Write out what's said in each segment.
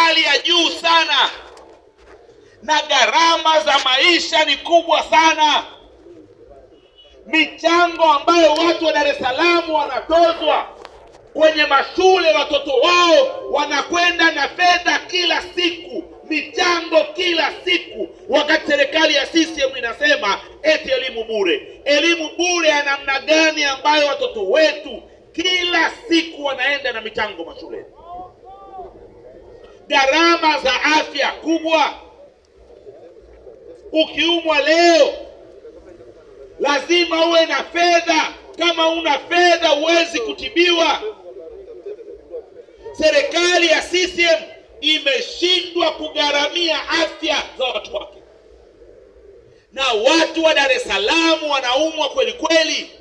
hali ya juu sana, na gharama za maisha ni kubwa sana. Michango ambayo watu wa Dar es Salaam wanatozwa kwenye mashule, watoto wao wanakwenda na fedha kila siku, michango kila siku, wakati serikali ya CCM inasema eti elimu bure. Elimu bure ya namna gani ambayo watoto wetu kila siku wanaenda na michango mashuleni? Gharama za afya kubwa. Ukiumwa leo lazima uwe na fedha. Kama una fedha huwezi kutibiwa. Serikali ya CCM imeshindwa kugharamia afya za watu wake, na watu wa Dar es Salaam wanaumwa kweli kweli,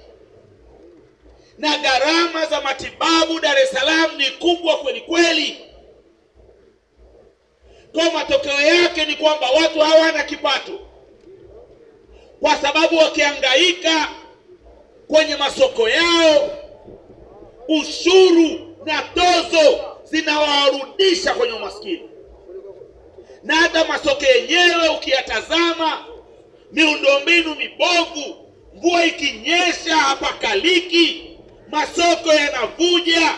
na gharama za matibabu Dar es Salaam ni kubwa kweli kweli. Kwa matokeo yake ni kwamba watu hawana kipato, kwa sababu wakihangaika kwenye masoko yao, ushuru na tozo zinawarudisha kwenye umaskini. Na hata masoko yenyewe ukiyatazama, miundombinu mibovu, mvua ikinyesha hapakaliki, masoko yanavuja,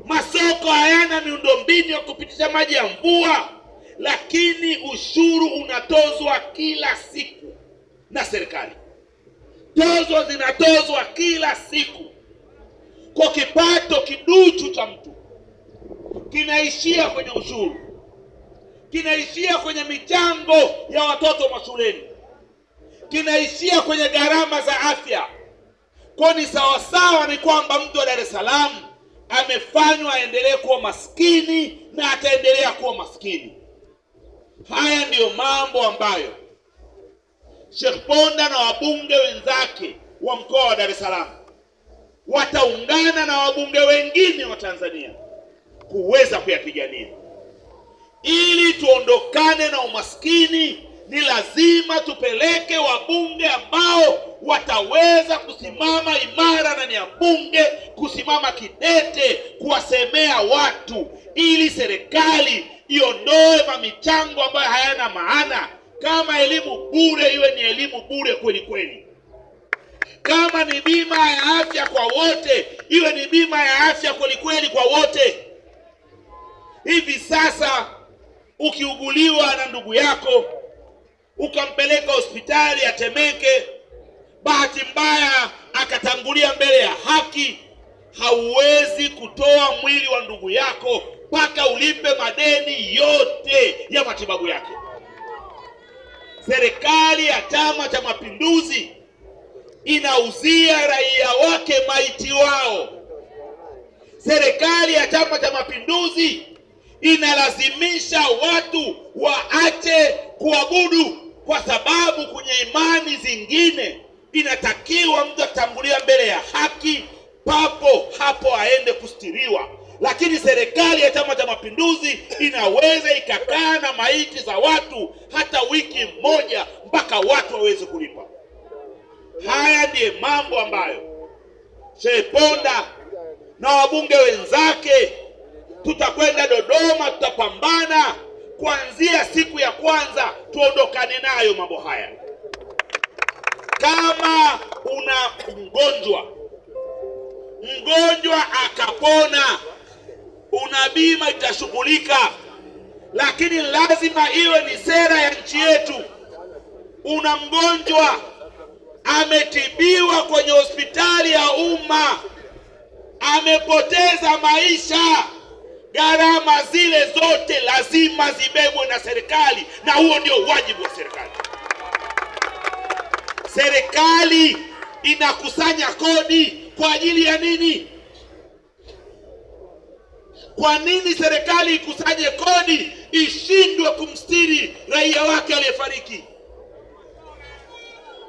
masoko hayana miundombinu ya kupitisha maji ya mvua, lakini ushuru unatozwa kila siku na serikali. Tozo zinatozwa kila siku. Kwa kipato kiduchu cha mtu kinaishia kwenye ushuru, kinaishia kwenye michango ya watoto mashuleni, kinaishia kwenye gharama za afya. Kwa ni sawasawa ni kwamba mtu wa Dar es Salaam amefanywa aendelee kuwa maskini na ataendelea kuwa maskini. Haya ndiyo mambo ambayo Sheikh Ponda na wabunge wenzake wa mkoa wa Dar es Salaam wataungana na wabunge wengine wa Tanzania kuweza kuyapigania. Ili tuondokane na umaskini, ni lazima tupeleke wabunge ambao wataweza kusimama imara ndani ya bunge, kusimama kidete, kuwasemea watu, ili serikali iondoe mamichango ambayo hayana maana. Kama elimu bure, iwe ni elimu bure kweli kweli. Kama ni bima ya afya kwa wote, iwe ni bima ya afya kweli kweli kwa wote. Hivi sasa ukiuguliwa na ndugu yako ukampeleka hospitali ya Temeke, bahati mbaya akatangulia mbele ya haki, hauwezi kutoa mwili wa ndugu yako mpaka ulipe madeni yote ya matibabu yake. Serikali ya Chama cha Mapinduzi inauzia raia wake maiti wao. Serikali ya Chama cha Mapinduzi inalazimisha watu waache kuabudu, kwa sababu kwenye imani zingine inatakiwa mtu atangulia mbele ya haki, papo hapo aende kustiriwa. Lakini serikali ya Chama cha Mapinduzi inaweza ikakaa na maiti za watu hata wiki moja mpaka watu waweze kulipa. Haya ndiye mambo ambayo Sheikh Ponda na wabunge wenzake tutakwenda Dodoma, tutapambana kuanzia siku ya kwanza tuondokane nayo mambo haya. Kama una mgonjwa akapona, una bima itashughulika, lakini lazima iwe ni sera ya nchi yetu. Una mgonjwa ametibiwa kwenye hospitali ya umma, amepoteza maisha, gharama zile zote lazima zibebwe na serikali, na huo ndio wajibu wa serikali. Serikali inakusanya kodi kwa ajili ya nini? Kwa nini serikali ikusanye kodi ishindwe kumstiri raia wake aliyefariki?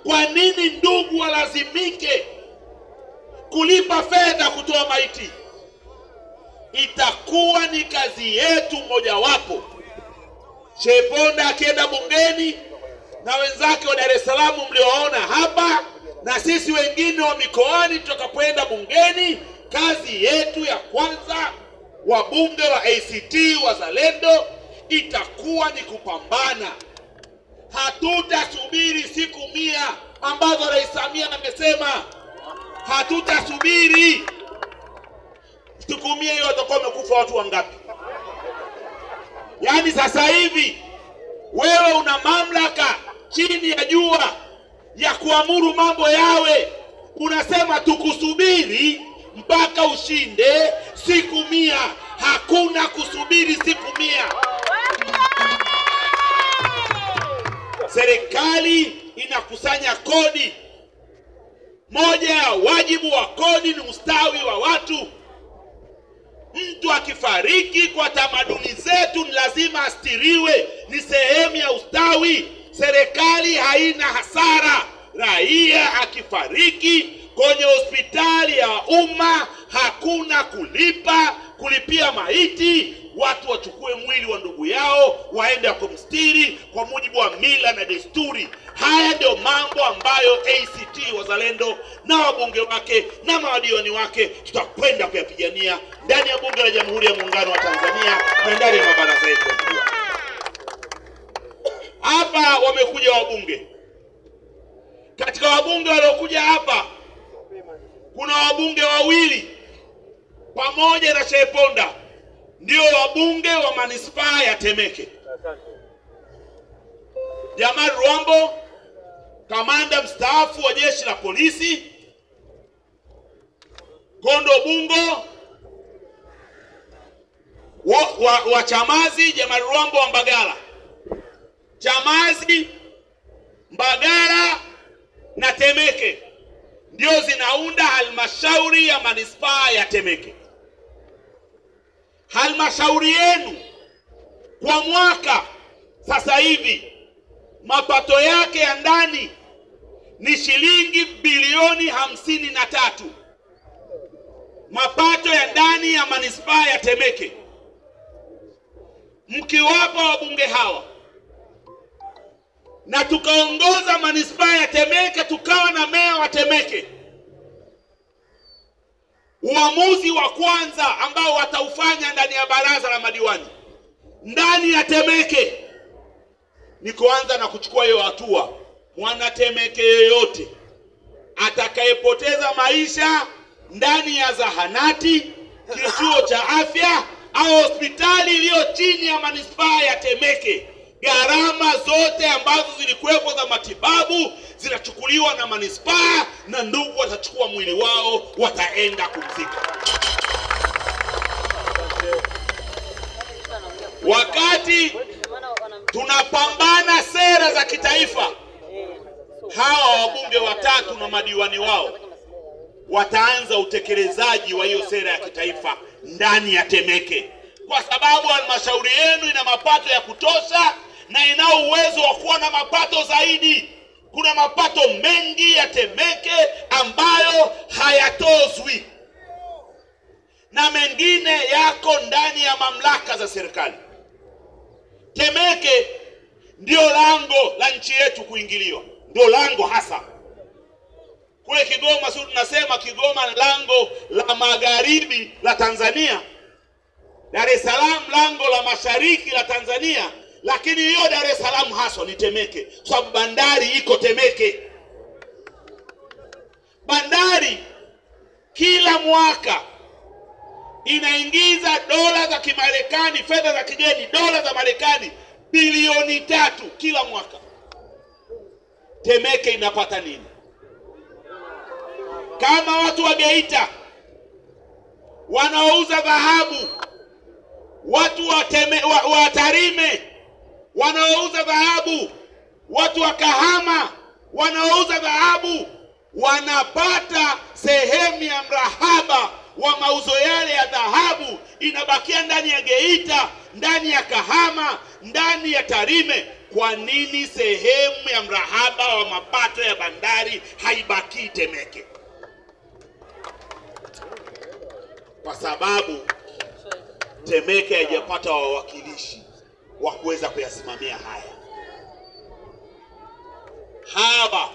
Kwa nini ndugu walazimike kulipa fedha kutoa maiti? Itakuwa ni kazi yetu mojawapo, Sheikh Ponda akienda bungeni na wenzake wa Dar es Salaam mlioona hapa, na sisi wengine wa mikoani tutakapoenda bungeni, kazi yetu ya kwanza wabunge wa ACT Wazalendo itakuwa ni kupambana. Hatutasubiri siku 100 ambazo Rais Samia amesema. Hatutasubiri. Siku 100 hiyo watakuwa wamekufa watu wangapi? Yaani sasa hivi wewe una mamlaka chini ya jua ya kuamuru mambo yawe. Unasema tukusubiri mpaka ushinde siku 100. Hakuna kusubiri siku 100. Serikali inakusanya kodi. Moja ya wajibu wa kodi ni ustawi wa watu. Mtu akifariki kwa tamaduni zetu ni lazima astiriwe, ni sehemu ya ustawi. Serikali haina hasara. Raia akifariki kwenye hospitali ya umma hakuna kulipia maiti. Watu wachukue mwili wa ndugu yao waende kumstiri kwa mujibu wa mila na desturi. Haya ndio mambo ambayo ACT Wazalendo na wabunge wake na madiwani wake tutakwenda kuyapigania ndani ya Bunge la Jamhuri ya Muungano wa Tanzania na ndani ya mabaraza yetu. Hapa wamekuja wabunge. Katika wabunge waliokuja hapa kuna wabunge wawili pamoja na Sheponda ndio wabunge wa manispaa ya Temeke. Jamal Rwambo, kamanda mstaafu wa jeshi la polisi. Kondo Bungo wa Chamazi, Jamal Rwambo wa Mbagala. Chamazi, Mbagala na Temeke ndio zinaunda halmashauri ya manispaa ya Temeke. Halmashauri yenu kwa mwaka sasa hivi mapato yake ya ndani ni shilingi bilioni 53. Mapato ya ndani ya manispaa ya Temeke. Mkiwapa wabunge hawa na tukaongoza manispaa ya Temeke, tukawa na meya wa Temeke, uamuzi wa kwanza ambao wataufanya ndani ya baraza la madiwani ndani ya Temeke ni kuanza na kuchukua hiyo hatua. Mwana Temeke yoyote atakayepoteza maisha ndani ya zahanati, kituo cha afya au hospitali iliyo chini ya manispaa ya Temeke, gharama zote ambazo zilikuwepo za matibabu zinachukuliwa na manispaa, na ndugu watachukua mwili wao wataenda kumzika. Wakati tunapambana sera za kitaifa, hawa wabunge watatu na madiwani wao wataanza utekelezaji wa hiyo sera ya kitaifa ndani ya Temeke, kwa sababu halmashauri yenu ina mapato ya kutosha na ina uwezo wa kuwa na mapato zaidi. Kuna mapato mengi ya Temeke ambayo hayatozwi na mengine yako ndani ya mamlaka za serikali. Temeke ndio lango la nchi yetu kuingiliwa, ndio lango hasa. Kule Kigoma sisi tunasema Kigoma lango la magharibi la Tanzania, Dar es Salaam lango la mashariki la Tanzania, lakini hiyo Dar es Salaam hasa ni Temeke, kwa sababu bandari iko Temeke. Bandari kila mwaka inaingiza dola za Kimarekani, fedha za kigeni, dola za Marekani bilioni 3 kila mwaka. Temeke inapata nini? Kama watu wa Geita wanaouza dhahabu, watu wa Tarime wanaouza dhahabu, watu wa Kahama wanaouza dhahabu wanapata sehemu ya mrahaba wa mauzo yale ya dhahabu inabakia ndani ya Geita, ndani ya Kahama, ndani ya Tarime. Kwa nini sehemu ya mrahaba wa mapato ya bandari haibaki Temeke? Kwa sababu Temeke haijapata wawakilishi wa kuweza kuyasimamia haya. Hawa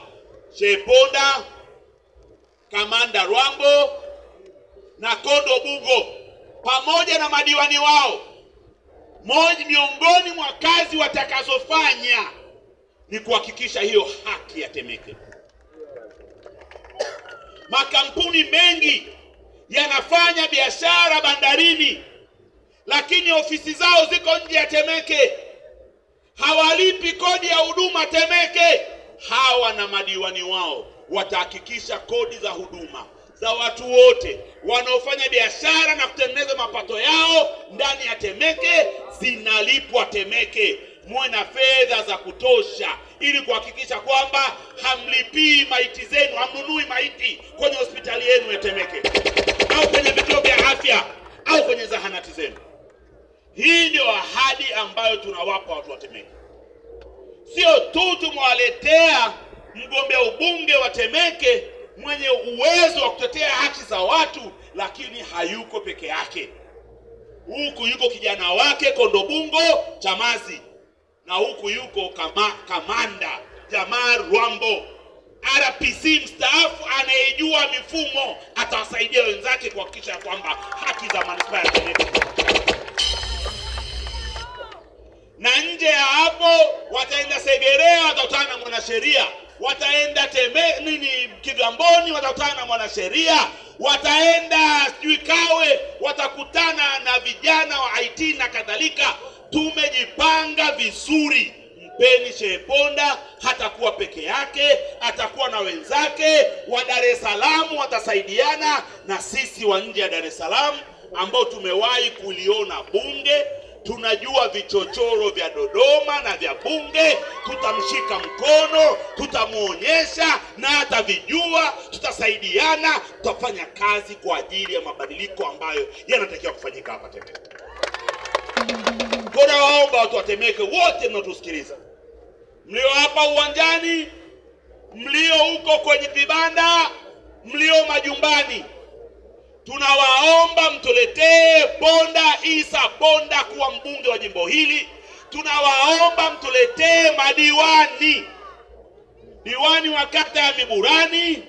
Sheponda, Kamanda Rwambo na Kondo Bungo pamoja na madiwani wao moja miongoni mwa kazi watakazofanya ni kuhakikisha hiyo haki ya Temeke. Makampuni mengi yanafanya biashara bandarini, lakini ofisi zao ziko nje ya Temeke. Hawalipi kodi ya huduma Temeke. Hawa na madiwani wao watahakikisha kodi za huduma za watu wote wanaofanya biashara na kutengeneza mapato yao ndani ya Temeke zinalipwa Temeke. Muwe na fedha za kutosha ili kuhakikisha kwamba hamlipii maiti zenu, hamnunui maiti kwenye hospitali yenu ya Temeke au kwenye vituo vya afya au kwenye zahanati zenu. Hii ndio ahadi ambayo tunawapa watu wa Temeke. Sio tu tumewaletea mgombea ubunge wa Temeke mwenye uwezo wa kutetea haki za watu, lakini hayuko peke yake. Huku yuko kijana wake Kondobungo Chamazi, na huku yuko kamanda Jamal Rwambo, RPC mstaafu anayejua mifumo, atawasaidia wenzake kuhakikisha kwamba haki za manispaa ya Temeke. Na nje ya hapo wataenda Segerea, watakutana na mwanasheria. Wataenda Kigamboni, watakutana na mwanasheria. Wataenda Kawe, watakutana na vijana wa IT na kadhalika. Tumejipanga vizuri. Mpeni Sheponda hatakuwa peke yake, atakuwa na wenzake wa Dar es Salaam, watasaidiana na sisi wa nje ya Dar es Salaam ambao tumewahi kuliona bunge. Tunajua vichochoro vya Dodoma na vya bunge. Tutamshika mkono, tutamuonyesha na atavijua, tutasaidiana, tutafanya kazi kwa ajili ya mabadiliko ambayo yanatakiwa kufanyika hapa Temeke. Kuna waomba watu wa Temeke wote mnaotusikiliza, mlio hapa uwanjani, mlio huko kwenye vibanda, mlio majumbani, tunawaomba mtuletee Ponda Isa Ponda kuwa mbunge wa jimbo hili. Tunawaomba mtuletee madiwani, diwani wa kata ya Miburani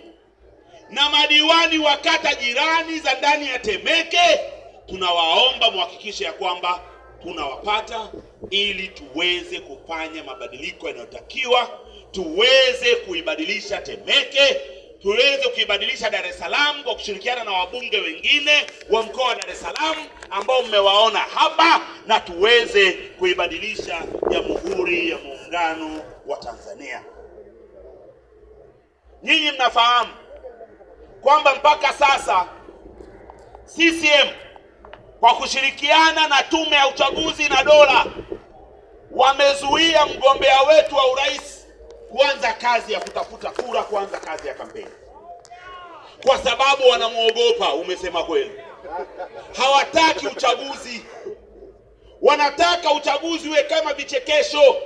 na madiwani wa kata jirani za ndani ya Temeke. Tunawaomba muhakikishe ya kwamba tunawapata ili tuweze kufanya mabadiliko yanayotakiwa, tuweze kuibadilisha Temeke, tuweze kuibadilisha Dar es Salaam kwa kushirikiana na wabunge wengine wa mkoa wa Dar es Salaam ambao mmewaona hapa, na tuweze kuibadilisha Jamhuri ya Muungano wa Tanzania. Nyinyi mnafahamu kwamba mpaka sasa CCM kwa kushirikiana na Tume ya Uchaguzi na Dola wamezuia mgombea wetu wa urais kuanza kazi ya kutafuta kura, kuanza kazi ya kampeni, kwa sababu wanamuogopa. Umesema kweli. Hawataki uchaguzi, wanataka uchaguzi uwe kama vichekesho.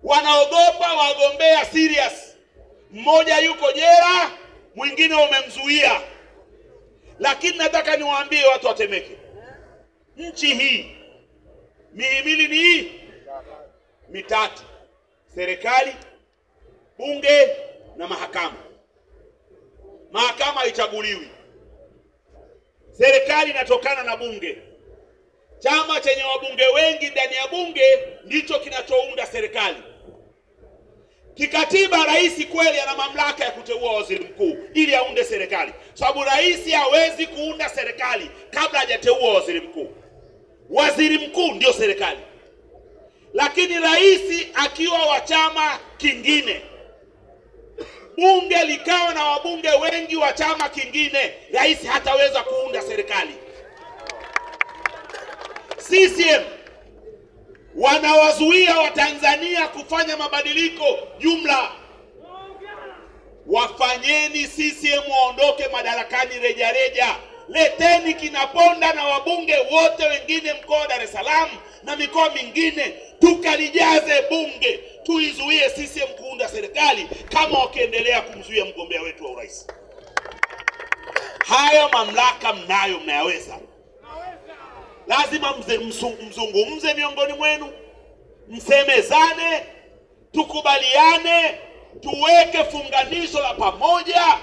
Wanaogopa wagombea serious. Mmoja yuko jela, mwingine umemzuia. Lakini nataka niwaambie watu wa Temeke, nchi hii mihimili ni mitatu: serikali, bunge na mahakama. Mahakama haichaguliwi. Serikali inatokana na bunge. Chama chenye wabunge wengi ndani ya bunge ndicho kinachounda serikali. Kikatiba rais kweli ana mamlaka ya kuteua waziri mkuu ili aunde serikali, sababu rais hawezi kuunda serikali kabla hajateua waziri mkuu. Waziri mkuu ndio serikali. Lakini rais akiwa wa chama kingine, bunge likawa na wabunge wengi wa chama kingine, rais hataweza kuunda serikali. CCM wanawazuia Watanzania kufanya mabadiliko jumla. Wafanyeni CCM waondoke madarakani reja reja. Leteni kina Ponda na wabunge wote wengine mkoa wa Dar es Salaam na mikoa mingine, tukalijaze bunge, tuizuie CCM kuunda serikali kama wakiendelea kumzuia mgombea wetu wa urais. Hayo mamlaka mnayo, mnayaweza. Lazima mzungumze miongoni mwenu, msemezane, tukubaliane, tuweke funganisho la pamoja,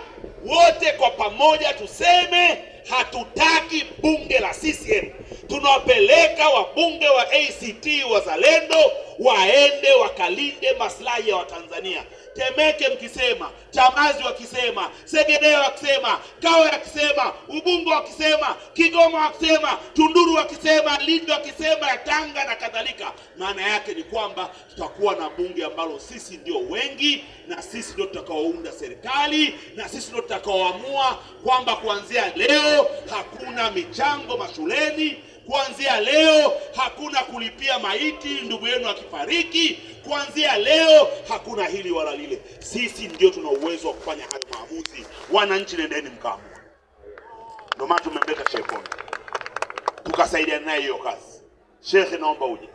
wote kwa pamoja tuseme Hatutaki bunge la CCM. Tunawapeleka wabunge wa ACT Wazalendo waende wakalinde maslahi ya Watanzania. Temeke mkisema, Chamazi wakisema, Segerea wakisema, Kawe wakisema, Ubungo wakisema, Kigoma wakisema, Tunduru wakisema, Lindi wakisema, ya Tanga na kadhalika, maana yake ni kwamba tutakuwa na bunge ambalo sisi ndio wengi, na sisi ndio tutakaounda serikali, na sisi ndio tutakaoamua kwamba kuanzia leo hakuna michango mashuleni, kuanzia leo hakuna kulipia maiti ndugu yenu akifariki, kuanzia leo hakuna hili wala lile. Sisi ndio tuna uwezo wa kufanya hayo maamuzi. Wananchi, nendeni mkaamue. Ndio maana tumembeka Sheikh Ponda tukasaidiana naye hiyo kazi. Sheikh, naomba uje.